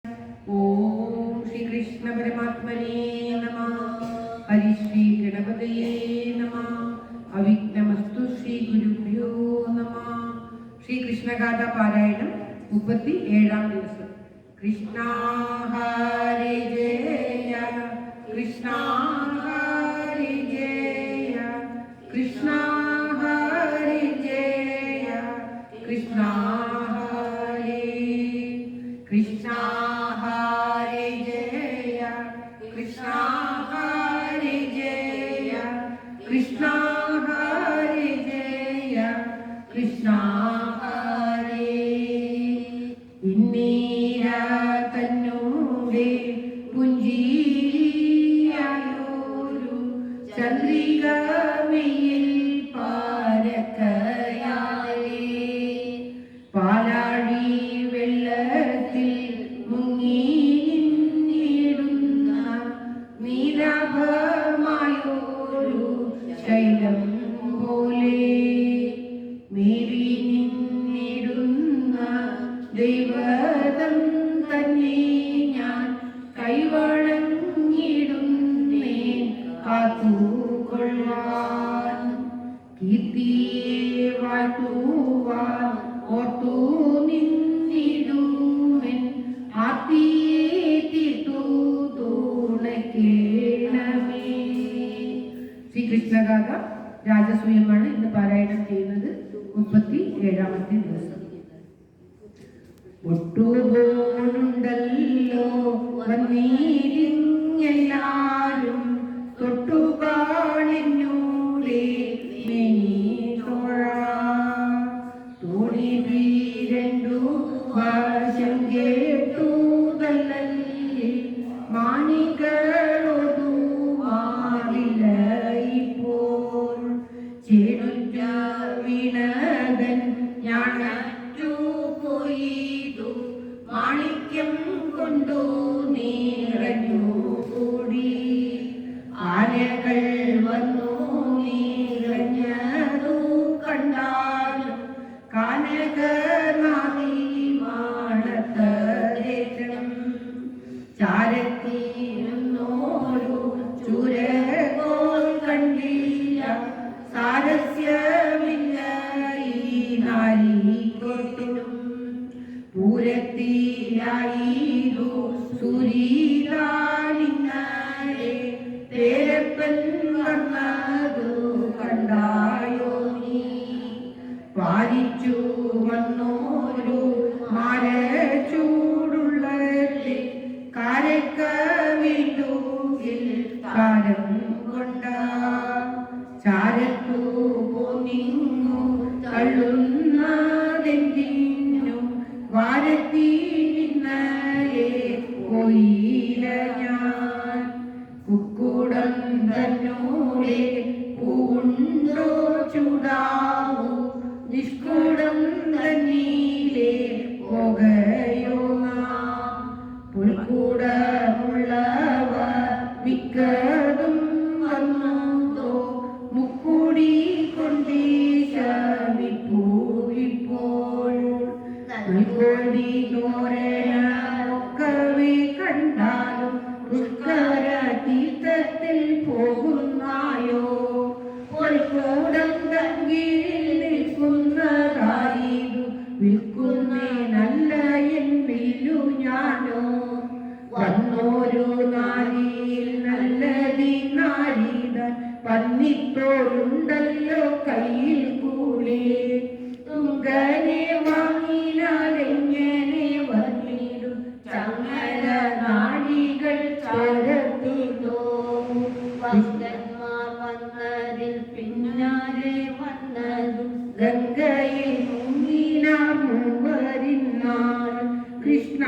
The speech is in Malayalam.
ഓം ശ്രീ കൃഷ്ണ പരമാത്മനേ നമഃ. ഹരി ശ്രീ ഗണപതയേ നമഃ. അവിഘ്നമസ്തു ശ്രീ ഗുരുഭ്യോ നമഃ. ശ്രീ കൃഷ്ണഗാഥ പാരായണം 37-ാം ദിവസം. കൃഷ്ണ ഹരി ജയ കൃഷ്ണ ഹരി ജയ കൃഷ്ണ ഹരി ജയ കൃഷ്ണ ഹരി കൃഷ്ണ ഹരി ജയ കൃഷ്ണ ഹരി ജയ കൃഷ്ണ ഹരി ജയ കൃഷ്ണ ഹരി ഇന്നീര തന്നൂടെ പുഞ്ചിരിയായോരു ചന്ദ്രിക മെയ്യിൽ പാരക്കയാലേ പാലാഴി വെള്ളത്തിൽ മുങ്ങി നിന്നിടുന്ന നീലാഭമായൊരു ശൈലം പോലെ മേവി നിന്നിടുന്ന ദൈവതം തന്നെ ഞാൻ കൈവണങ്ങിടുന്നേ കാത്തുകൊള്ളാൻ കീർത്തിയെ വാഴ്ത്തുവാൻ ഓർത്തു നിന്നിടുമെൻ ആർത്തിയെ തീർത്തു തുണയ്ക്കണമേ. ശ്രീകൃഷ്ണഗാഥ രാജസൂയമാണ് ഇന്ന് പാരായണം ചെയ്യുന്നത്. 37-ാമത്തെ ദിവസം. ഒട്ടുപോലുണ്ടല്ലോ വന്നീരിഞ്ഞെല്ലാരും തൊട്ടുകാണെന്നൂടെ തോണി വീരണ്ടു വശം കേട്ടുതല്ലേ മാണികളൊതു മാറില്ല ഇപ്പോൾ ചേടുറ്റ വീണതൻ ഞാനറ്റു പോയിതു മാണിക്യം കൊണ്ടു നിറഞ്ഞു കൂടി ആനകൾ വന്നു നിറഞ്ഞതു കണ്ടാലും കാനകനാദി മാടത്തരേറ്റം ചാരത്തിരുന്നോരു ചുരകോൽ കണ്ടില്ല സാരസ്യമില്ല ഈ നാരികൊട്ടും പൂരത്തിലായിരു സുരീലാലിങ്ങനെ തേരപ്പൻ വന്നതു കണ്ടായോ നീ പാലിച്ചു വന്നോരു മരച്ചൂടുള്ള കാരക്ക വീണ്ടുകിൽ കാലം കൊണ്ട ചാരത്തു പോന്നിങ്ങു തള്ളുന്നതെന്തിനു വാരത്തി നിന്നലെ പോയില്ല ഞാൻ കുക്കുടം തന്നോടെ പൂണ്ടോ ചൂടാവൂ നിഷ്കൂടം തന്നീലേ പോകയോ നാം പുൽക്കൂടമുള്ളവ മിക്കതും വന്നോ മുക്കൂടി കൊണ്ടീശമിപ്പൂവിപ്പോൾ നൽകോടി നോരനൊക്കവേ കണ്ടാലും പുഷ്കര തീർത്ഥത്തിൽ പോകുന്നായോ പുൽക്കൂടം തങ്കീഴിൽ നിൽക്കുന്നതായിരു വിൽക്കുന്നേ നല്ല എന്നില്ലു ഞാനോ വന്നോരു നാരിയിൽ നല്ലതി നാരിതൻ പന്നിത്തോളുണ്ടല്ലോ കയ്യിൽ കൂടെ തുങ്കനെ വാങ്ങിനാലെങ്ങനെ വന്നിടും ചങ്ങല നാടികൾ ചേർത്തിതോ ഭക്തന്മാർ വന്നതിൽ പിന്നാലെ വന്നതും ഗംഗയിൽ മുങ്ങിനാ മൂവരിന്നാൾ കൃഷ്ണ